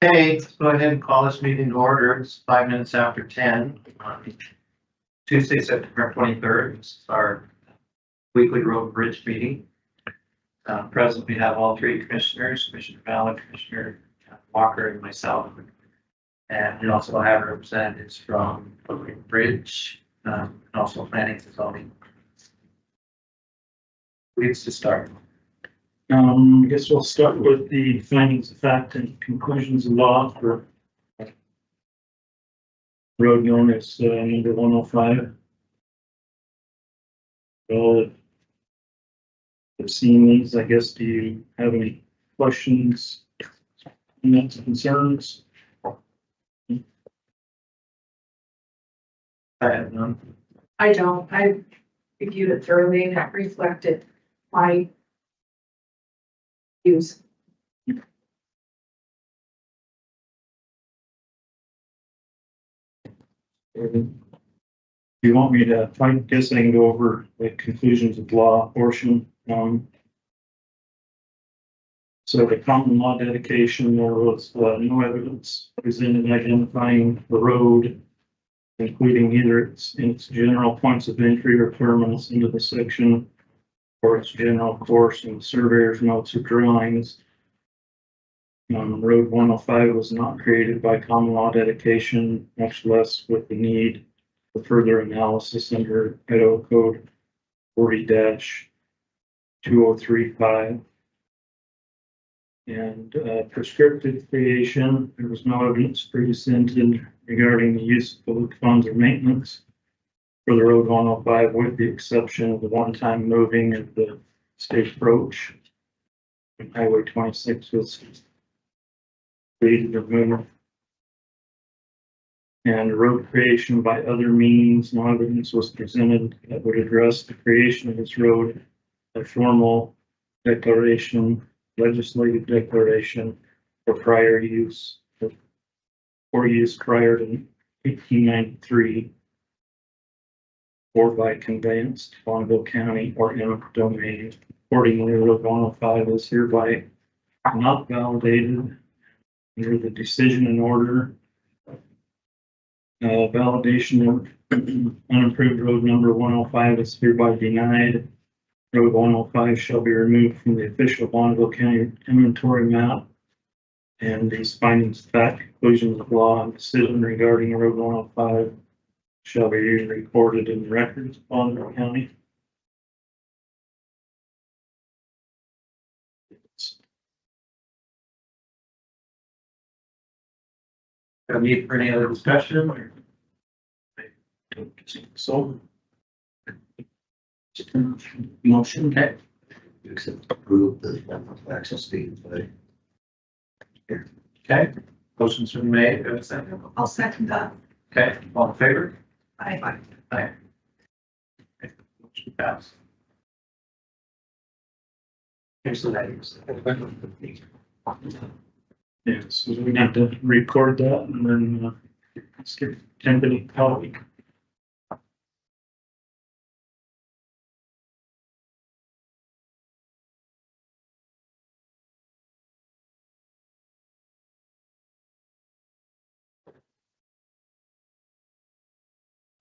Okay, let's go ahead and call this meeting to order. It's 5 minutes after 10 on Tuesday, September 23rd. This is our weekly road bridge meeting. Present, we have all three commissioners, Commissioner Mallard, Commissioner Walker, and myself. And we also have representatives from Bridge, and also planning and zoning. Please to start. I guess we'll start with the findings of fact and conclusions of law for road known as number 105. All have seen these. I guess, do you have any questions, comments, concerns? I have none. I don't. I reviewed it thoroughly and it reflected my views. Do you want me to, I guess I can go over the conclusions of law portion. So the common law dedication, there was no evidence presented identifying the road, including either its general points of entry or terminus into the section, or its general course and surveyor's notes or drawings. Road 105 was not created by common law dedication, much less with the need for further analysis under Idaho Code 40-2035. And prescriptive creation, there was no evidence presented regarding the use of public funds or maintenance for the road 105, with the exception of the one-time moving of the state approach. And Highway 26 was created or moved. And road creation by other means, no evidence was presented that would address the creation of this road, a formal declaration, legislative declaration, for prior use, or use prior to 1893, or by conveyance to Bonneville County or eminent domain. Accordingly, Road 105 is hereby not validated under the decision and order. Validation of unimproved road number 105 is hereby denied. Road 105 shall be removed from the official Bonneville County inventory map. And these findings of fact, conclusions of law, and decision regarding Road 105 shall be recorded in the records of Bonneville County. A need for any other discussion? Or? So, motion. Okay. Except approve the access fees, but Okay. Motion's been made. Go second. I'll second that. Okay. All in favor? Aye. Aye. Okay. Motion passed. Here's the names. Yeah, so we have to record that and then skip 10-minute colleague.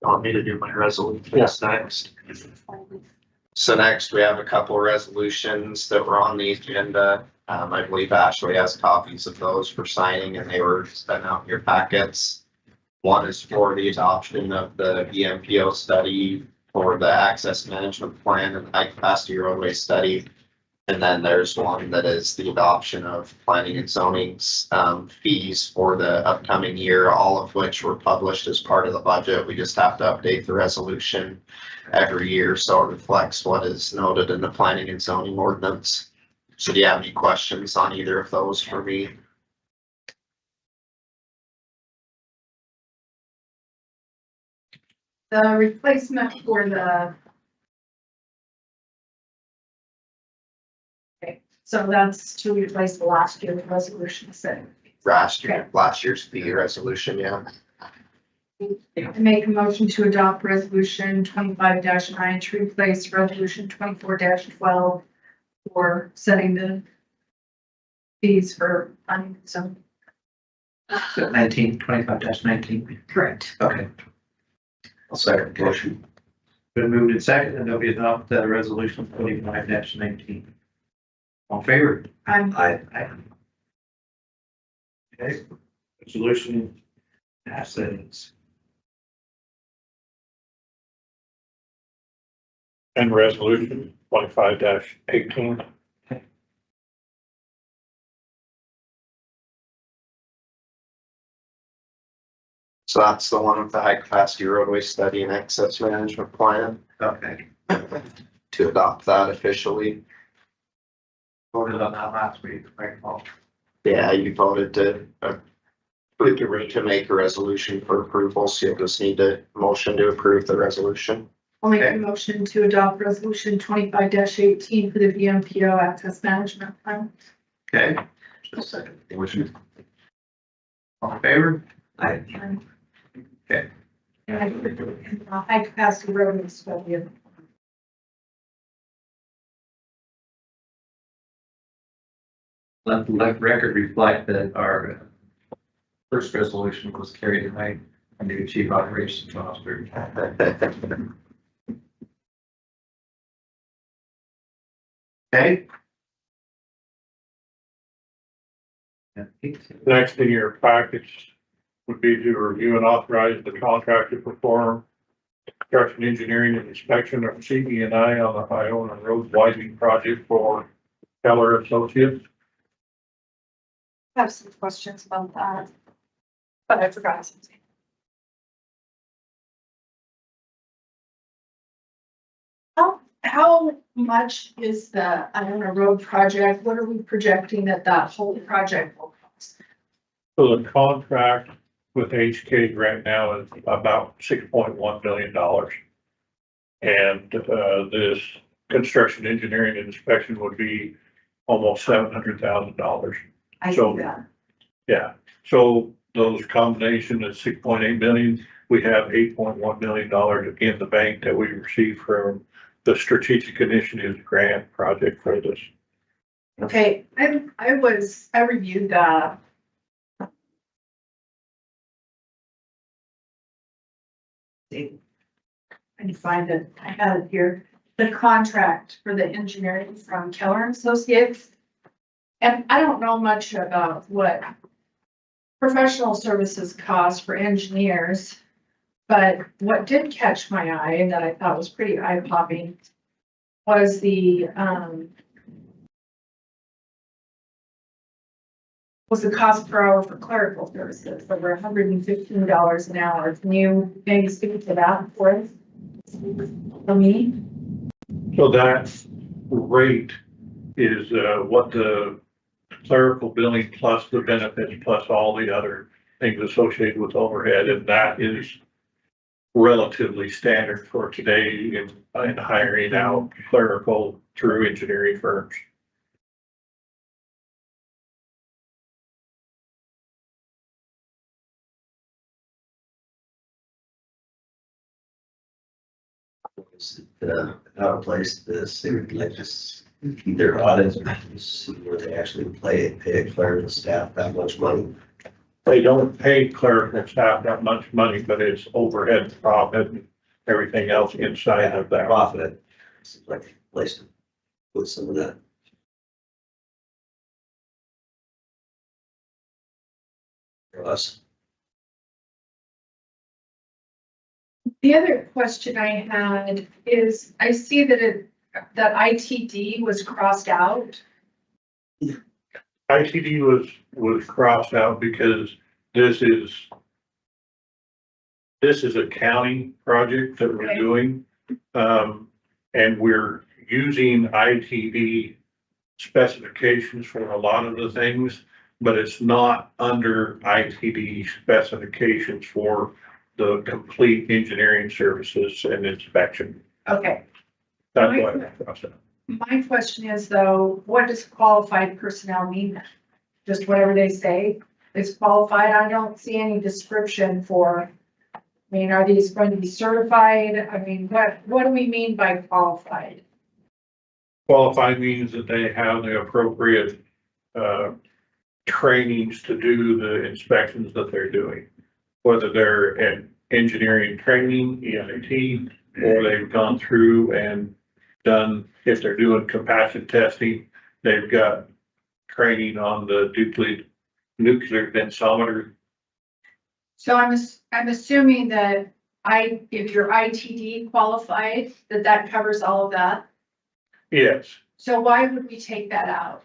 want me to do my resolution. Yes, next. So next we have a couple of resolutions that were on the agenda. I believe Ashley has copies of those for signing and they were sent out in your packets. One is for the adoption of the BMPO study for the access management plan and high capacity roadway study. And then there's one that is the adoption of planning and zoning's fees for the upcoming year, all of which were published as part of the budget. We just have to update the resolution every year so it reflects what is noted in the planning and zoning ordinance. So do you have any questions on either of those for me? The replacement for the. Okay, so that's to replace the last year's resolution setting. Last year's fee resolution, yeah. I make a motion to adopt resolution 25-9 to replace resolution 24-12 for setting the fees for planning and zoning. So 25-19. Correct. Okay. I'll second the motion. Been moved and seconded that we adopt resolution 25-19. All in favor? Aye. Okay. Resolution passes. And resolution 25-18. So that's the one with the high capacity roadway study and access management plan Okay. to adopt that officially. Voted on that last week, right, Paul? Yeah, you voted to make a resolution for approval, so you'll just need a motion to approve the resolution. I'll make a Okay. motion to adopt resolution 25-18 for the BMPO access management plan. Okay. Just second the motion. All in favor? Aye. Okay. And high capacity road study. Let the record reflect that our first resolution was carried tonight, our new chief operations officer. Okay. Next in your package would be to review and authorize the contract to perform construction engineering and inspection of CE&I on the Iona Road widening project for Keller Associates. I have some questions about that, but I forgot something. How much is the Iona Road project? What are we projecting that whole project will cost? So the contract with HK right now is about $6.1 million. And this construction engineering and inspection would be almost $700,000. I So- see that. Yeah, so those combination is 6.8 million. We have $8.1 million in the bank that we received from the Strategic Initiatives Grant project for this. Okay, I reviewed that. See, I can find it, I had it here, the contract for the engineering from Keller and Associates. And I don't know much about what professional services cost for engineers, but what did catch my eye and that I thought was pretty eye-popping was the cost per hour for clerical services, over $115 an hour. Can you maybe speak to that for us? For me? So that rate is what the clerical billing plus the benefits plus all the other things associated with overhead, and that is relatively standard for today in hiring out clerical through engineering firms. Out of place, this, they would like just keep their audits, see where they actually pay a clerical staff that much money. They don't pay clerical staff that much money, but it's overhead, profit, and everything else inside of that. Profit, seems like a place to put some of that. For us. The other question I had is, I see that that ITD was crossed out. ITD was crossed out because this is a county project that we're Okay. doing. And we're using ITD specifications for a lot of the things, but it's not under ITD specifications for the complete engineering services and inspection. Okay, That's why I crossed out. my question is though, what does qualified personnel mean? Just whatever they say is qualified? I don't see any description for, I mean, are these going to be certified? I mean, what do we mean by trainings to do the inspections that they're doing. Whether they're in engineering training, EIT, or they've gone through and done, if they're doing compassion testing, they've got training on the nuclear densometer. So I'm assuming that if you're ITD qualified, that covers all of that. Yes, So why would we take that out?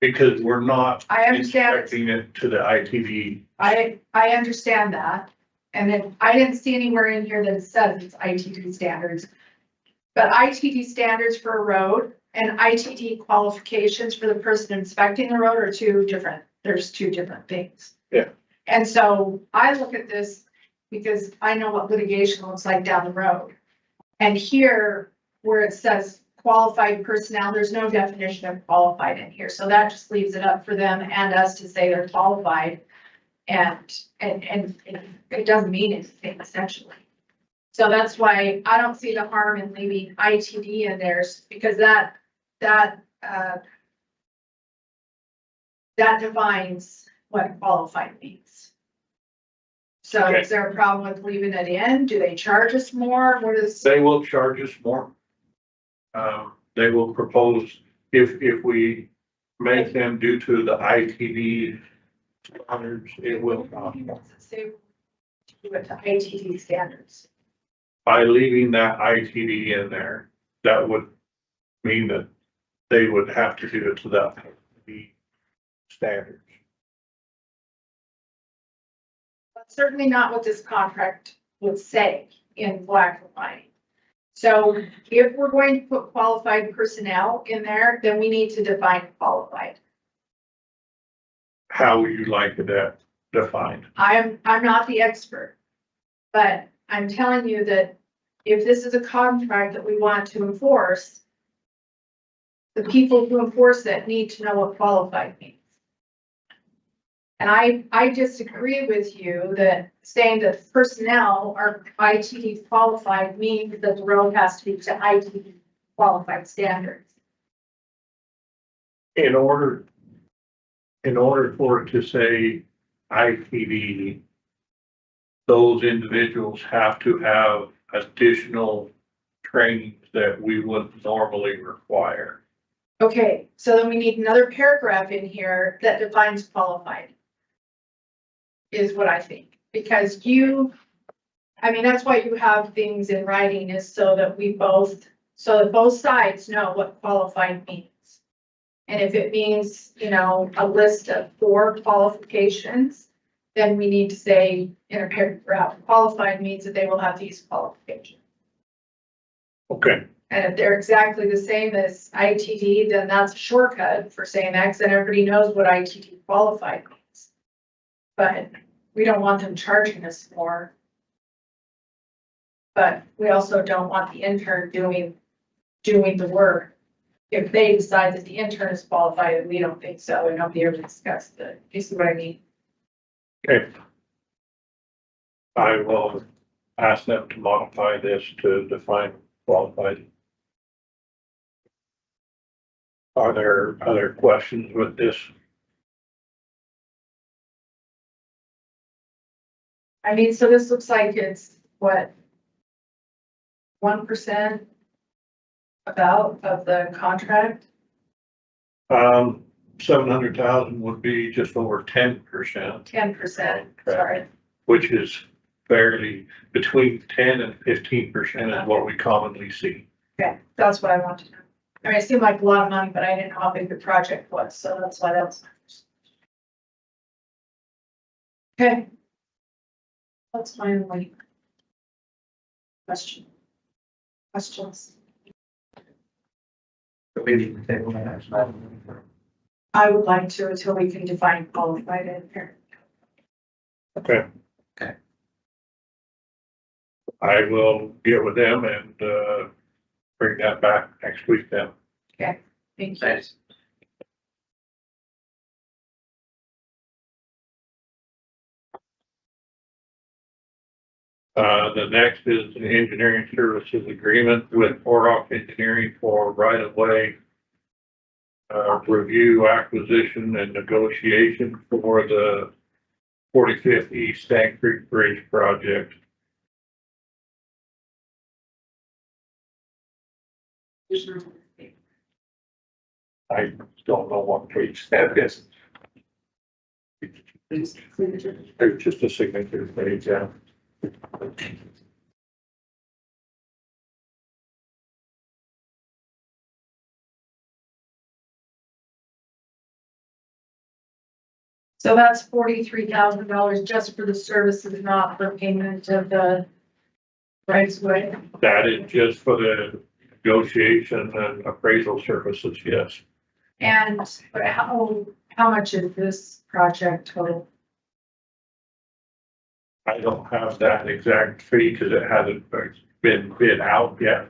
because we're not I understand, inspecting it to the ITD. I understand that. And then I didn't see anywhere in here that says it's ITD standards. But ITD standards for a road and ITD qualifications for the person inspecting the road are there's two different things. Yeah. And so I look at this because I know what litigation looks like down the road. And here, where it says qualified personnel, there's no definition of qualified in here. So that just leaves it up for them and us to say they're qualified. And it doesn't mean anything essentially. So that's why I don't see the harm in leaving ITD in there, because that defines what qualified means. So Okay. is there a problem with leaving it in? Do they charge us more? What is? They will charge us more. They will propose, if we make them due to the ITD standards, it will cost more. Say do it to ITD standards. By leaving that ITD in there, that would mean that they would have to do it to that ITD standards. That's certainly not what this contract would say in black and white. So if we're going to put qualified personnel in there, then we need to define qualified. How would you like that defined? I'm not the expert, but I'm telling you that if this is a contract that we want to enforce, the people who enforce it need to know what qualified means. And I disagree with you that saying that personnel are ITD qualified means that the road has to be to ITD qualified standards. In order for it to say ITD, those individuals have to have additional trainings that we would normally require. Okay, so then we need another paragraph in here that defines qualified. Is what I think, because that's why you have things in writing, is so that both sides know what qualified means. And if it means, a list of 4 qualifications, then we need to say in a paragraph, qualified means that they will have these qualifications. Okay. And if they're exactly the same as ITD, then that's a shortcut for saying X, and everybody knows what ITD qualified means. But we don't want them charging us more. But we also don't want the intern doing the work. If they decide that the intern is qualified and we don't think so, and nobody ever discussed it. You see what I mean? Okay. I will ask them to modify this to define qualified. Are there other questions with this? So this looks like it's what? 1% about of the contract? 700,000 would be just over 10%. 10%, sorry. Which is fairly between 10 and 15% is what we commonly see. Okay, that's what I want to know. It seemed like a lot of money, but I didn't know how big the project was, so that's why that was. Okay. That's my only question. Questions? We need to table that action item. I would like to until we can define qualified in here. Okay. Okay. I will get with them and bring that back next week then. Okay, thank you. Thanks. The next is an engineering services agreement with Rock Engineering for right-of-way review acquisition and negotiation for the 45th East Stank Creek Bridge project. I don't know what page that is. It's just a signature page, yeah. So that's $43,000 just for the services, not for payment of the rights of way. That is just for the negotiation and appraisal services, yes. And how much is this project total? I don't have that exact fee because it hasn't been bid out yet.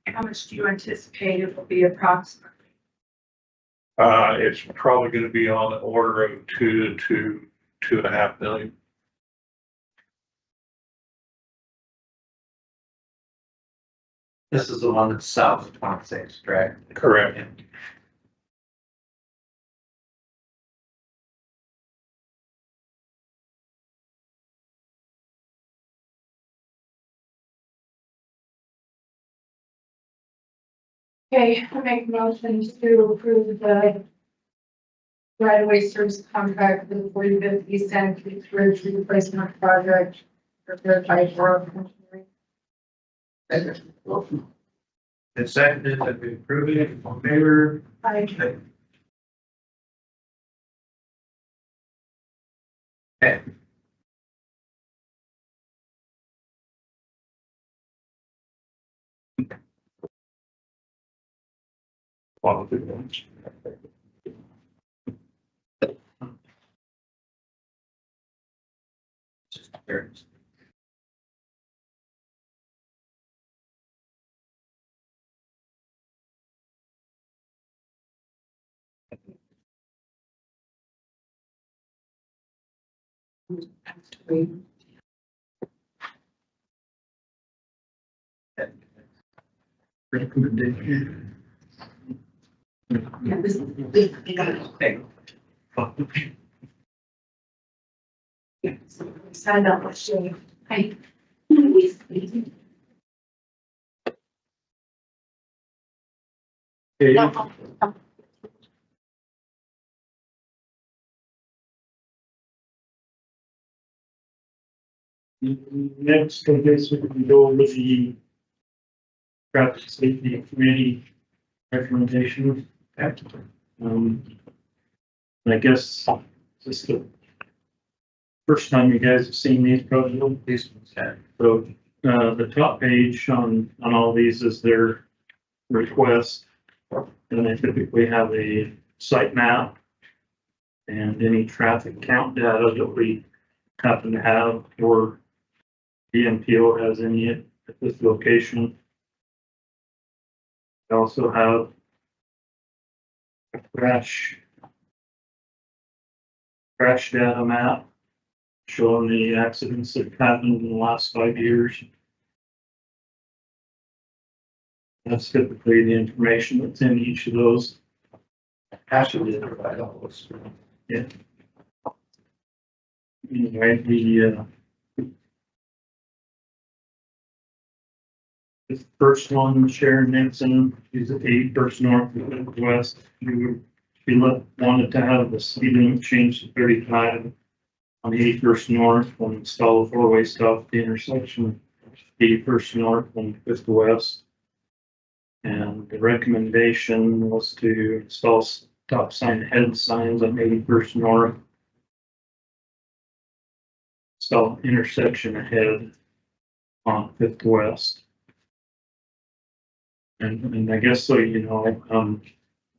How much do you anticipate it will be approximately? It's probably gonna be on the order of 2 to 2.5 million. This is the one that's south of 26, correct? Correct. Okay, I make motions to approve the right-of-way service contract for the 45th East Stank Creek Bridge replacement project prepared by Borough Engineering. It's seconded that we approve it, all in favor? Aye. Okay. Recommendation. Yeah, this, Hey. signed up with Shane. Hi. Okay, next, I guess we can go over the traffic safety committee recommendations. I guess this is the first time you guys have seen these probably. These ones, yeah. So, the top page on all these is their request. And they typically have a site map and any traffic count data that we happen to have, or BMPO has any at this location. We also have a crash data map showing the accidents that happened in the last 5 years. That's typically the information that's in each of those. Ashley did provide all those. Yeah. Anyway, the first one, Sharon Nixon, she's at 81st North and West. She wanted to have the speed limit changed to 35 on the 81st North and install a four-way stop at the intersection of 81st North and 5th West. And the recommendation was to install stop sign head signs on 81st North. Install intersection ahead on 5th West. And I guess so, you know,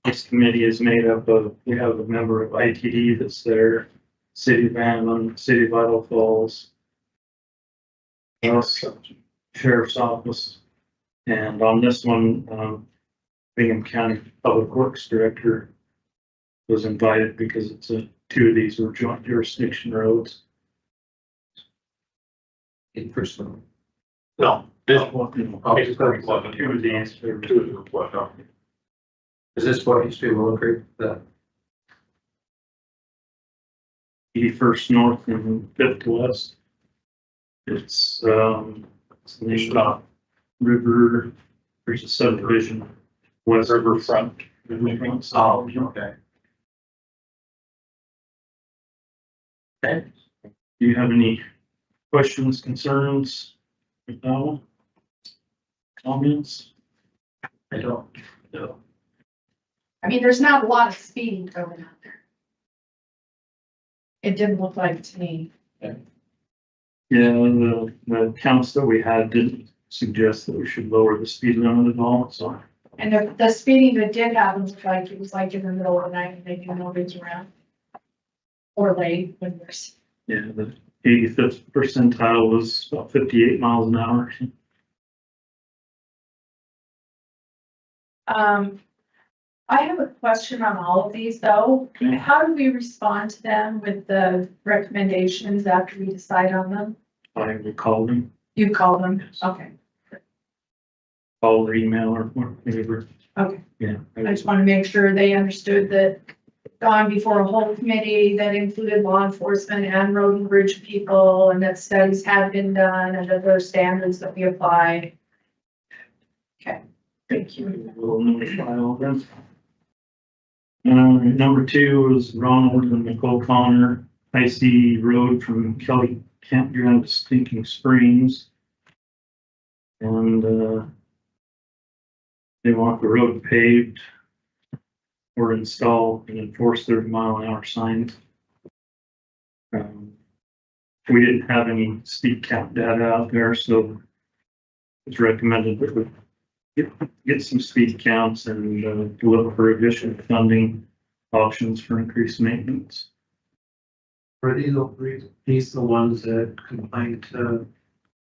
this committee is made up of, we have a member of ITD that's there, City of Amman, City of Idaho Falls, Sheriff's Office. And on this one, Bingham County Public Works Director was invited because it's two of these were joint jurisdiction roads. In person. No, this One, Oh, it's 31. two of these. two of them, what, no. Is this what used to be Willow Creek? 81st North and 5th West. It's the name of River, there's a subdivision, West Riverfront. Oh, okay. Okay. Do you have any questions, concerns with that one? Comments? I don't. No. I mean, there's not a lot of speeding going out there. It didn't look like to me. Yeah, the counts that we had didn't suggest that we should lower the speed limit at all, so. And the speeding that did happen looked like it was like in the middle of the night and they knew nobody's around. Or late when there's. Yeah, the 85th percentile was about 58 miles an hour. I have a question on all of these though. Okay. How do we respond to them with the recommendations after we decide on them? I would call them, You call them? Yes. Okay, call or email or whatever. okay. Yeah. I just want to make sure they understood that gone before a whole committee that included law enforcement and road and bridge people, and that studies had been done and that there are standards that we apply. Okay, thank you. We'll notify all of them. Number 2 is Ronald and Nicole Connor, I.C. Road from Kelly Campground to Stinking Springs. And, they want the road paved or install and enforce 30-mile-an-hour signs. We didn't have any speed count data out there, so it's recommended that we get some speed counts and look for additional funding options for increased maintenance. Are these the ones that complained to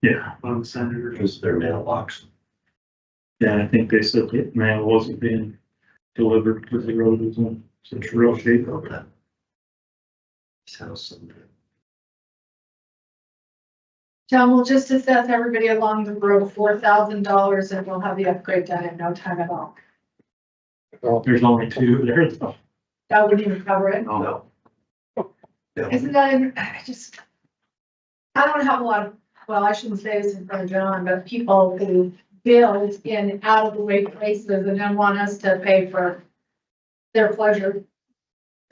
Yeah, one of the senators? Because their mailbox. yeah, I think they said that mail wasn't being delivered because the road was in such real shape. Sounds something. John, we'll just assess everybody along the road $4,000 and we'll have the upgrade done in no time at all. There's only 2 there. So. That wouldn't even cover it. No. No. Isn't that, I don't have a lot of, well, I shouldn't say this in front of John, but people who build in out of the way places and then want us to pay for their pleasure.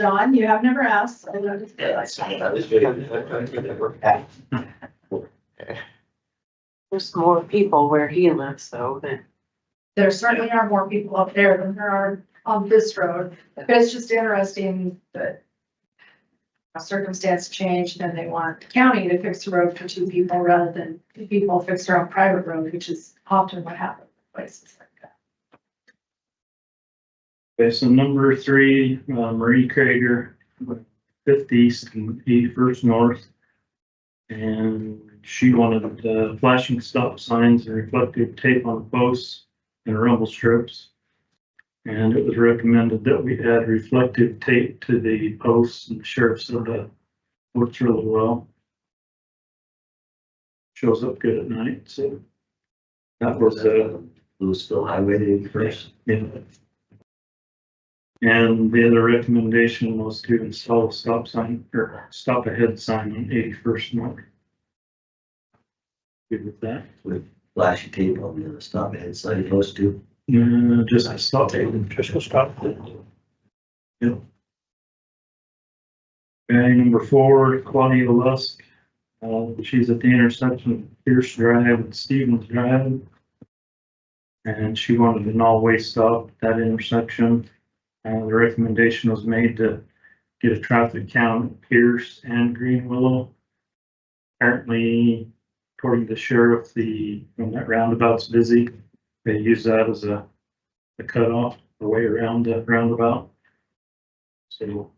John, you have never asked. So That was good. There's more people where he lives though than. There certainly are more people up there than there are on this road, but it's just interesting that a circumstance changed and they want the county to fix the road for 2 people rather than 2 people fix their own private road, which is often what happens in places like that. Okay, so number 3, Marie Krager, 5th East and 81st North. And she wanted flashing stop signs and reflective tape on posts and rumble strips. And it was recommended that we add reflective tape to the posts, and the sheriff said that works really well. Shows up good at night, so that was Louisville Highway first. yeah. And the other recommendation was to install a stop sign or stop ahead sign on 81st North. Good with that? With flashy tape on the stop ahead sign post too. Just a stop. Just a stop. Yep. Okay, number 4, Claudia Lusk. She's at the intersection of Pierce Drive and Stevens Drive. And she wanted an all-way stop at that intersection. The recommendation was made to get a traffic count at Pierce and Green Willow. Apparently, according to the sheriff, when that roundabout's busy, they use that as a cutoff, the way around the roundabout. So we'll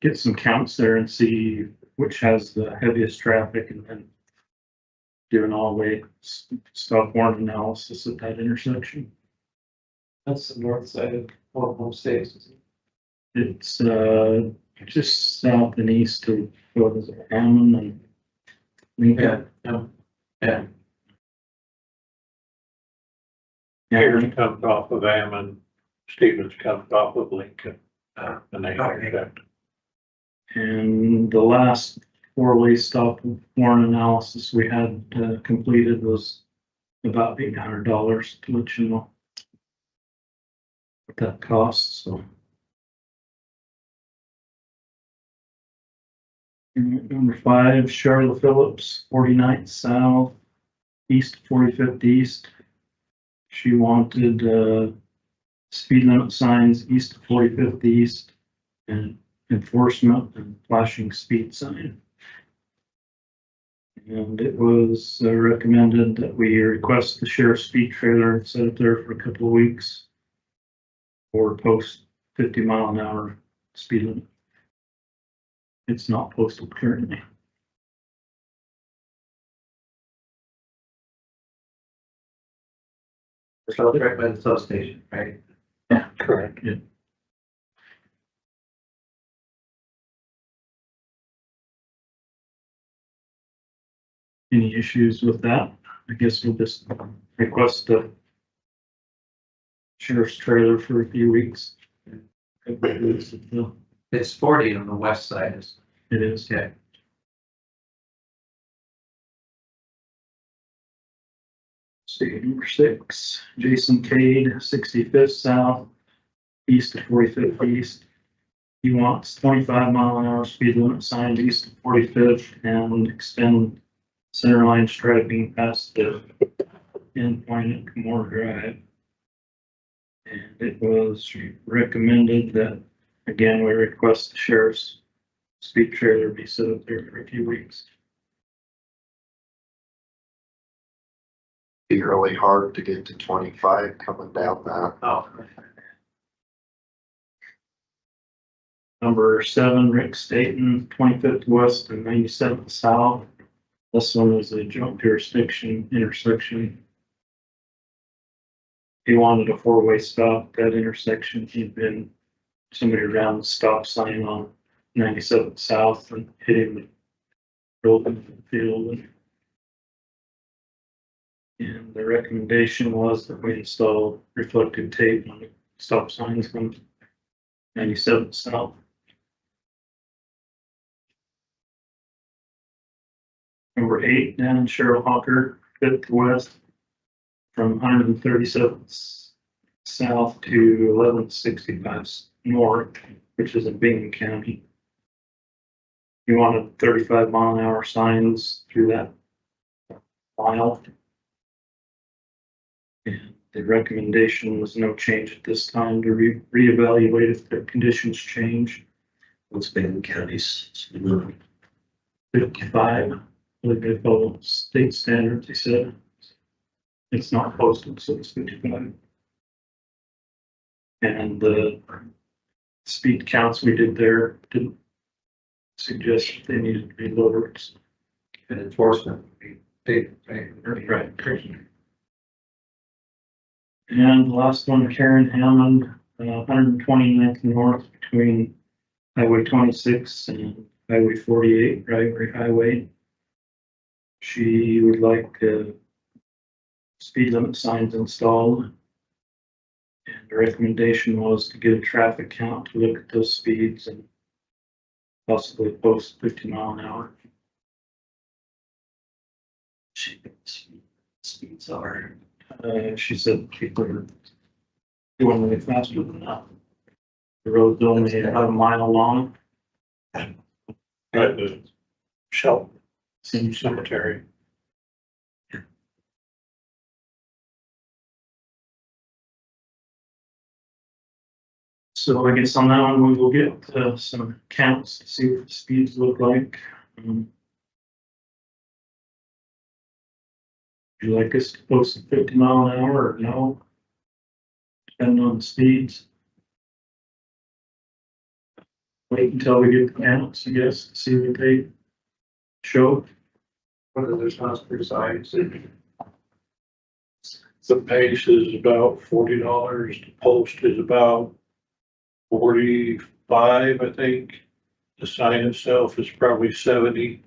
get some counts there and see which has the heaviest traffic and then do an all-way stop warrant analysis at that intersection. That's the north side of Bonneville States. It's just south and east of what is it, Hammond and Lincoln. Yeah. Here's comes off of Ammon, Stevens comes off of Lincoln, and they intersect. And the last four-way stop warrant analysis we had completed was about $800 to let you know what that costs, so. And number 5, Charlotte Phillips, 49th South, East 45th East. She wanted speed limit signs east of 45th East and enforcement and flashing speed sign. And it was recommended that we request the sheriff's speed trailer set up there for a couple of weeks or post 50-mile-an-hour speed limit. It's not posted currently. So right by the substation, right? Yeah, Correct. Yeah. Any issues with that? I guess we'll just request the sheriff's trailer for a few weeks. It It's 40 on the west side. is. Okay. See, number 6, Jason Cade, 65th South, east of 45th East. He wants 25-mile-an-hour speed limit signs east of 45th and extend center line striping past the end point at Moore Drive. And it was recommended that, again, we request the sheriff's speed trailer be set up there for a few weeks. Be really hard to get to 25 coming down that. Oh, Number 7, Rick Staten, 25th West and 97th South. This one is a joint jurisdiction intersection. He wanted a 4-way stop at that intersection. He'd been somebody around the stop sign on 97th South and hit him rolled into the field. And the recommendation was that we install reflective tape on the stop signs from 97th South. Number 8, Dan and Cheryl Hawker, 5th West, from 137th South to 1165 North, which is in Bingham County. He wanted 35-mile-an-hour signs through that mile. And the recommendation was no change at this time to reevaluate if the conditions change. What's Bingham County's speed limit? 55, like they follow state standards, he said. It's not posted, so it's 55. And the speed counts we did there didn't suggest that they needed to be lowered. and enforcement would be big, right? Right. And the last one, Karen Hammond, 129th North between Highway 26 and Highway 48, Driveway Highway. She would like speed limit signs installed. And the recommendation was to get a traffic count to look at those speeds and possibly post 50 mile an hour. Speeds are. She said people are doing way faster than that. The road's only about a mile long. At the Shell Cemetery. So I guess on that one, we will get some counts to see what the speeds look like. Would you like us to post a 50 mile an hour or no? Depending on the speeds. Wait until we get the counts, I guess, to see what they show. What are their response for signs? The base is about $40, the post is about 45, I think. The sign itself is probably 70.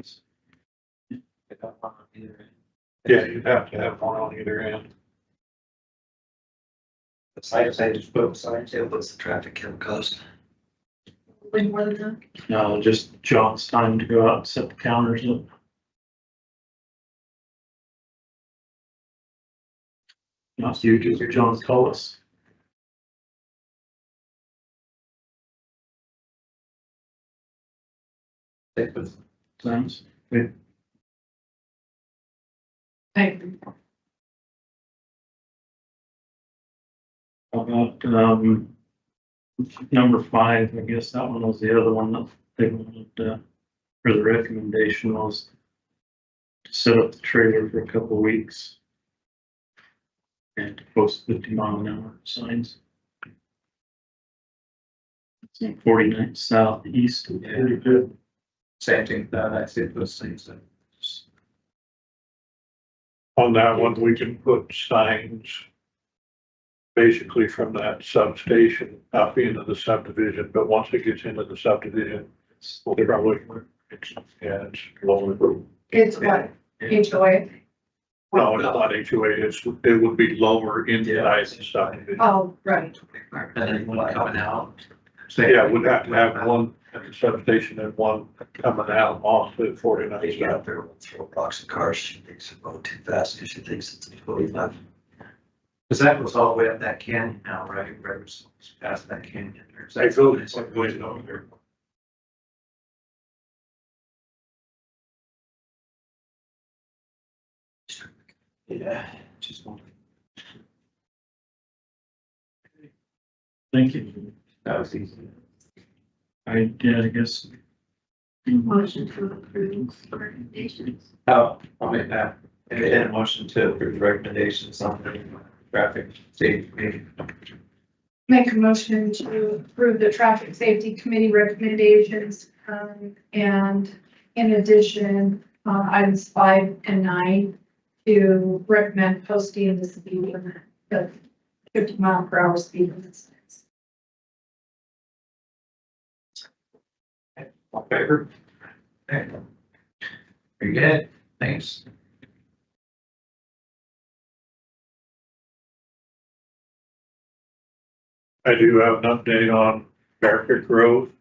Yeah, you'd have to have one on either end. Signs, I just put signs. Yeah, what's the traffic count cost? Way more than that. No, just John's time to go out and set the counters up. Not huge, it's John's call us. Times. How about, number 5, I guess that one was the other one that they wanted, for the recommendation was to set up the trailer for a couple of weeks and to post 50-mile-an-hour signs. It's in 49th southeast. Pretty good. Same thing that I said those things. On that one, we can put signs basically from that substation up into the subdivision, but once it gets into the subdivision, it's probably, it's lower. It's what, HOA? No, it's not HOA, it would be lower inside the subdivision. Oh, right. And then one coming out. So yeah, we'd have to have one at the substation and one coming out off the 49 They get south. up there, will throw rocks and cars, she thinks it's going too fast, because she thinks it's 25. Cause that was all the way up that canyon now, right? Where it's past that canyon. Or is that- They go, it's like going over there. Yeah, just one. Thank you. That was easy. I guess. Motion to approve recommendations. Oh, I'll make that. And a motion to approve recommendations on the traffic safety committee. Make a motion to approve the traffic safety committee recommendations, and in addition, items 5 and 9 to recommend posting the speed limit of 50-mile-per-hour speed limits. All in favor? Okay. Very good, thanks. I do have an update on Bear Creek Road.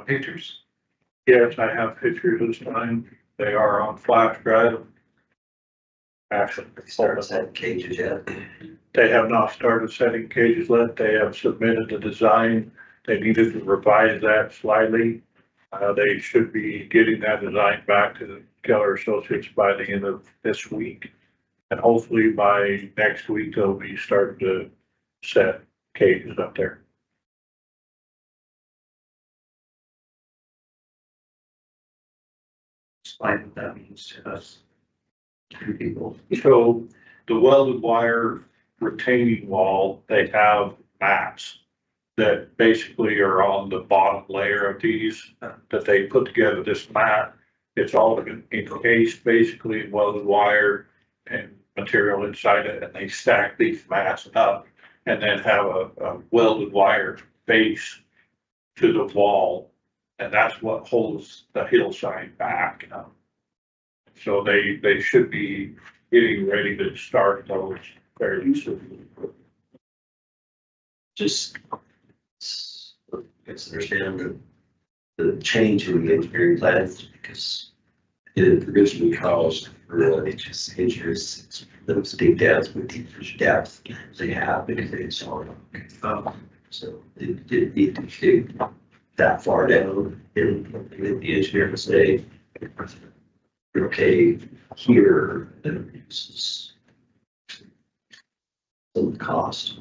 Pictures? Yes, I have pictures this time. They are on flash drive. Actually, They started setting cages yet. they have not started setting cages yet. They have submitted the design. They needed to revise that slightly. They should be getting that design back to the Keller Associates by the end of this week. And hopefully by next week, they'll be starting to set cages up there. Explain what that means to us. Two people. So the welded wire retaining wall, they have mats that basically are on the bottom layer of these, that they put together this mat. It's all encased basically in welded wire and material inside it, and they stack these mats up and then have a welded wire base to the wall. And that's what holds the hillside back. So they should be getting ready to start those fairly soon. Just, let's understand the change in the engineering plans, because it originally caused for injuries, those deep depths with deep depth they have because they saw it. So they didn't need to dig that far down, and the engineer would say, okay, here, then it reduces some cost.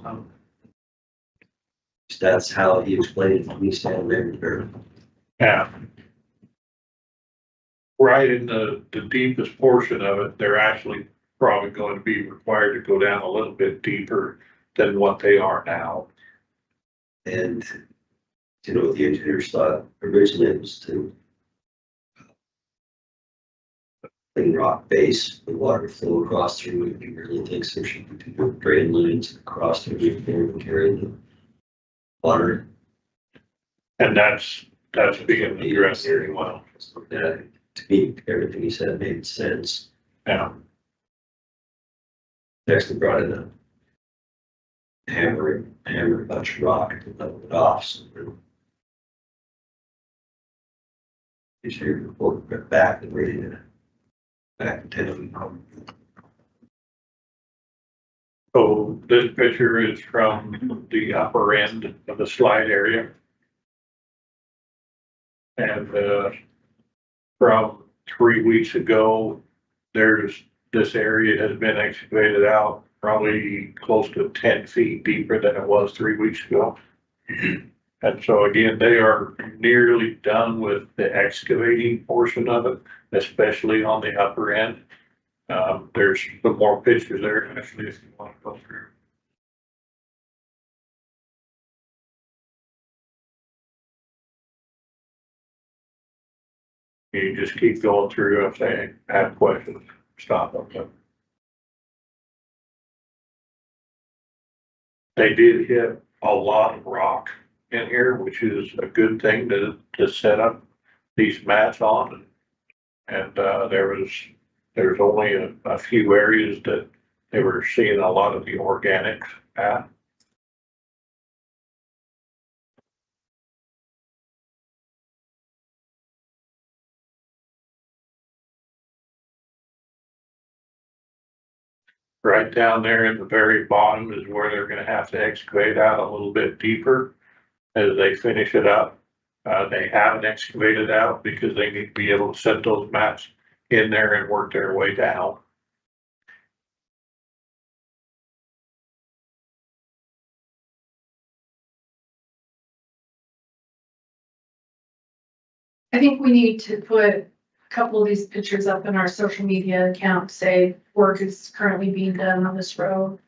That's how he explained it to me standing there. Yeah. Right in the deepest portion of it, they're actually probably going to be required to go down a little bit deeper than what they are now. And you know, the engineers thought originally was to clean rock base, the water flow across through. He really thinks there should be drain lines across through and carry the water. And that's being addressed very well. So that, to me, everything he said made sense. Yeah. Next, we brought in hammer a bunch of rock and level it off. So he's here to report back and ready to back to town. So this picture is from the upper end of the slide area. And, from 3 weeks ago, this area has been excavated out probably close to 10 feet deeper than it was 3 weeks ago. And so again, they are nearly done with the excavating portion of it, especially on the upper end. There's some more pictures there, actually, if you want to go through. You just keep going through if they have questions, stop them. They did hit a lot of rock in here, which is a good thing to set up these mats on. And, there's only a few areas that they were seeing a lot of the organics at. Right down there at the very bottom is where they're gonna have to excavate out a little bit deeper as they finish it up. They haven't excavated out because they need to be able to set those mats in there and work their way down. I think we need to put a couple of these pictures up in our social media account, say work is currently being done on this road.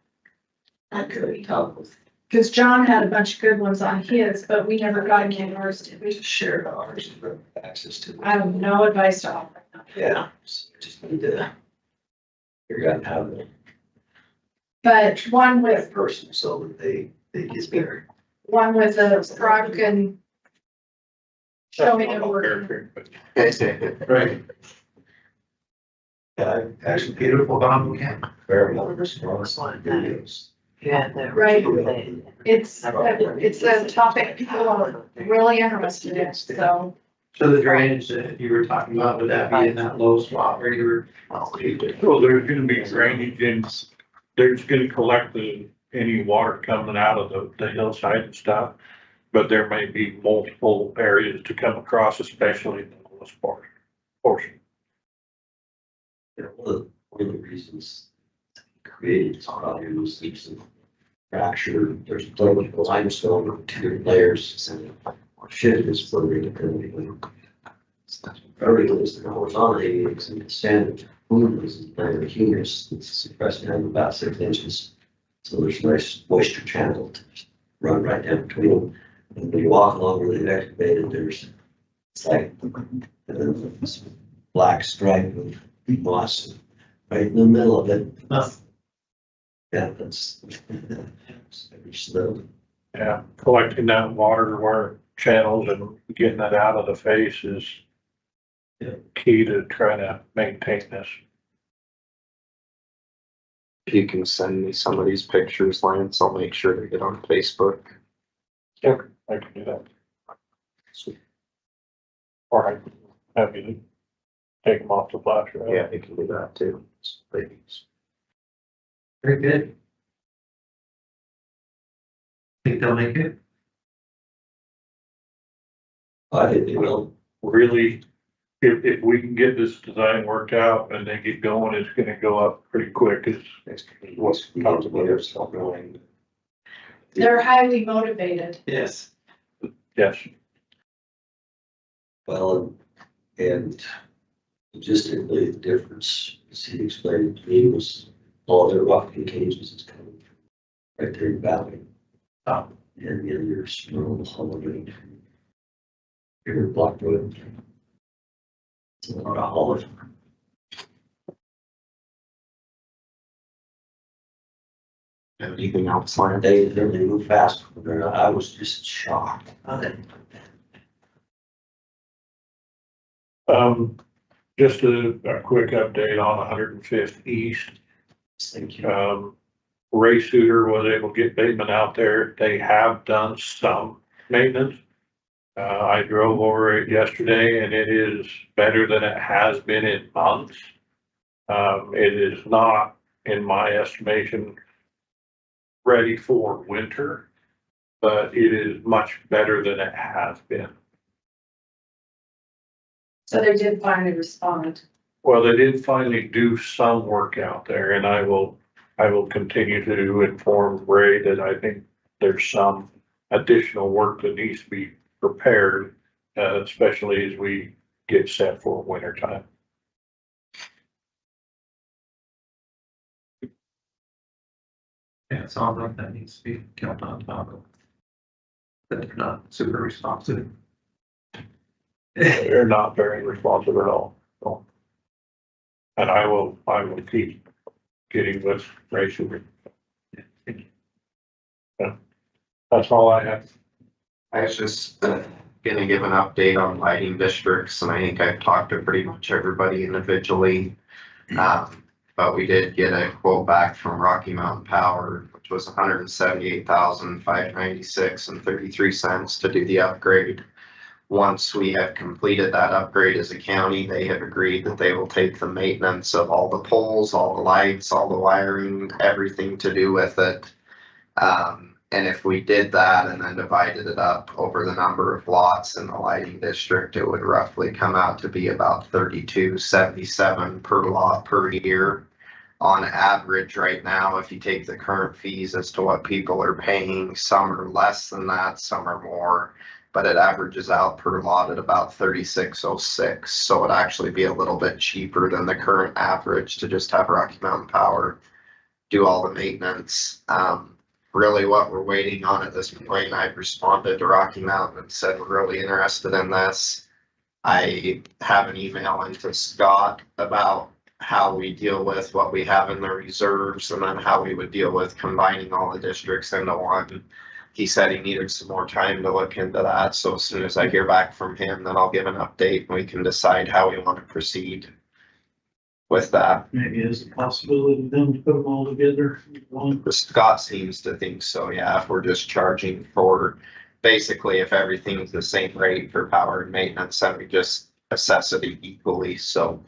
I could talk with, Cause John had a bunch of good ones on his, but we never got any of ours, did we? to share ours and access to. I have no advice to offer. Yeah, just need to figure out how to But one with, that person so that they get better. one with a rock and showing it working. Right. Yeah, actually, beautiful Bonneville County. very well response line videos. Yeah, the. Right. It's a topic people are really interested in, so. So the drainage that you were talking about, would that be in that low spot where you were? Well, there's gonna be drainage and they're just gonna collect any water coming out of the hillside and stuff. But there may be multiple areas to come across, especially in the lowest portion. You know, one of the reasons created this problem was there's some fracture, there's plenty of limestone with 2 different layers, and shit is floating depending. Vertical is the horizontally, it's in the standard. Boom is the humerus, it's suppressed down about 6 inches. So there's a nice moisture channel to run right down between them. And when you walk along where they've excavated, it's like this black stripe of moss right in the middle of it. Yeah, that's slow. Yeah, collecting that water where channels and getting that out of the face is key to trying to maintain this. If you can send me some of these pictures, Lance, I'll make sure to get on Facebook. Yep, I can do that. Or I can have you take them off the flash drive. Yeah, you can do that too. Ladies. Very good. Think they'll make it? I think they will. Really, if we can get this design worked out and they get going, it's gonna go up pretty quick. It's what's comes with their self-knowing. They're highly motivated. Yes. Yes, Well, and logistically, the difference, as he explained to me, was all their rock cages is coming from right there in the valley. And the others are all hollowing. Here, block road. It's a lot of hollow. Anything else, Lance? They really move fast. I was just shocked. just a quick update on 105th East. Thank you. Ray Suter was able to get Bateman out there. They have done some maintenance. I drove over it yesterday and it is better than it has been in months. It is not, in my estimation, ready for winter, but it is much better than it has been. So they did finally respond. Well, they did finally do some work out there, and I will continue to inform Ray that I think there's some additional work that needs to be prepared, especially as we get set for winter time. Yeah, it sounds like that needs to be kept on top of. That they're not super responsive. They're not very responsive at all, so. And I will keep getting with Ray Suter. Yeah. That's all I have. I was just gonna give an update on lighting districts, and I think I've talked to pretty much everybody individually. But we did get a quote back from Rocky Mountain Power, which was $178,596.33 to do the upgrade. Once we have completed that upgrade as a county, they have agreed that they will take the maintenance of all the poles, all the lights, all the wiring, everything to do with it. And if we did that and then divided it up over the number of lots in the lighting district, it would roughly come out to be about $32.77 per lot per year. On average right now, if you take the current fees as to what people are paying, some are less than that, some are more, but it averages out per lot at about $36.06. So it'd actually be a little bit cheaper than the current average to just have Rocky Mountain Power do all the maintenance. Really what we're waiting on at this point, I've responded to Rocky Mountain and said we're really interested in this. I have an email into Scott about how we deal with what we have in the reserves and then how we would deal with combining all the districts into one. He said he needed some more time to look into that. So as soon as I hear back from him, then I'll give an update and we can decide how we want to proceed with that. Maybe there's a possibility then to put them all together. Scott seems to think so, yeah, if we're just charging for, basically if everything's the same rate for power and maintenance, then we just assess it equally, so.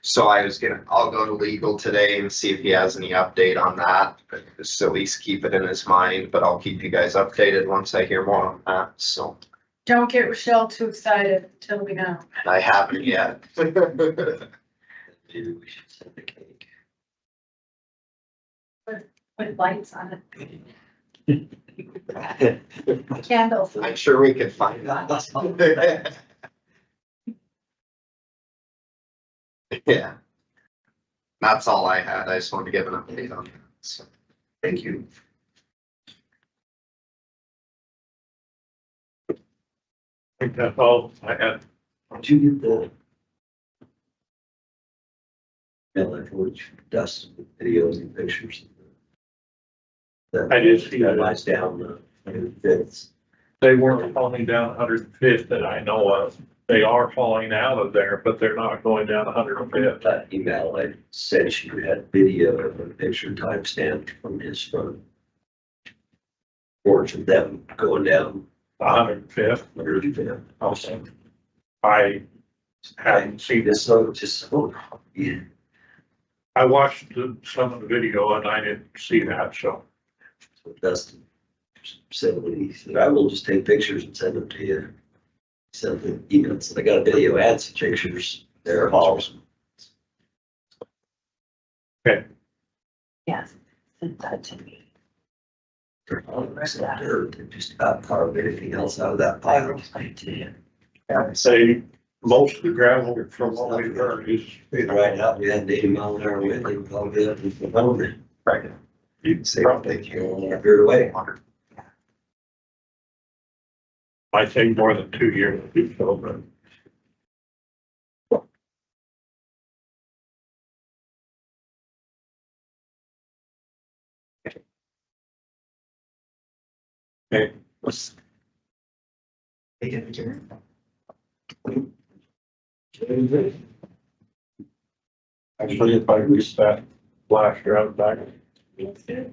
So I'll go to legal today and see if he has any update on that, but just at least keep it in his mind, but I'll keep you guys updated once I hear more on that, so. Don't get Rochelle too excited until we know. I haven't yet. Maybe we should send the cake. With lights on it. Candles. I'm sure we could find that. Yeah. That's all I had. I just wanted to give an update on that. So. Thank you. I think that's all I had. Did you get the which Dustin with videos and pictures? I did see that. Lies down the fence. They weren't falling down 105th that I know of. They are falling out of there, but they're not going down 105th. That email I sent you had video of a picture timestamp from his front porch of them going down 105th. 105th. Also, I hadn't seen this. So just, yeah. I watched some of the video and I didn't see that, so. So Dustin said, he said, I will just take pictures and send them to you. Send the emails. I got a video and some pictures. They're awesome. Yes, send that to me. They're all the rest of the dirt. They just about carved anything else out of that I pile. will explain to you. I'd say most of the gravel from what we've heard is. Right out, we had Dave Mallard with him, called it up and put on it. Right. You can say, thank you, all cleared away. Might take more than 2 years to do so, but. Okay. Actually, if I reach that flash drive back, Yes, sir.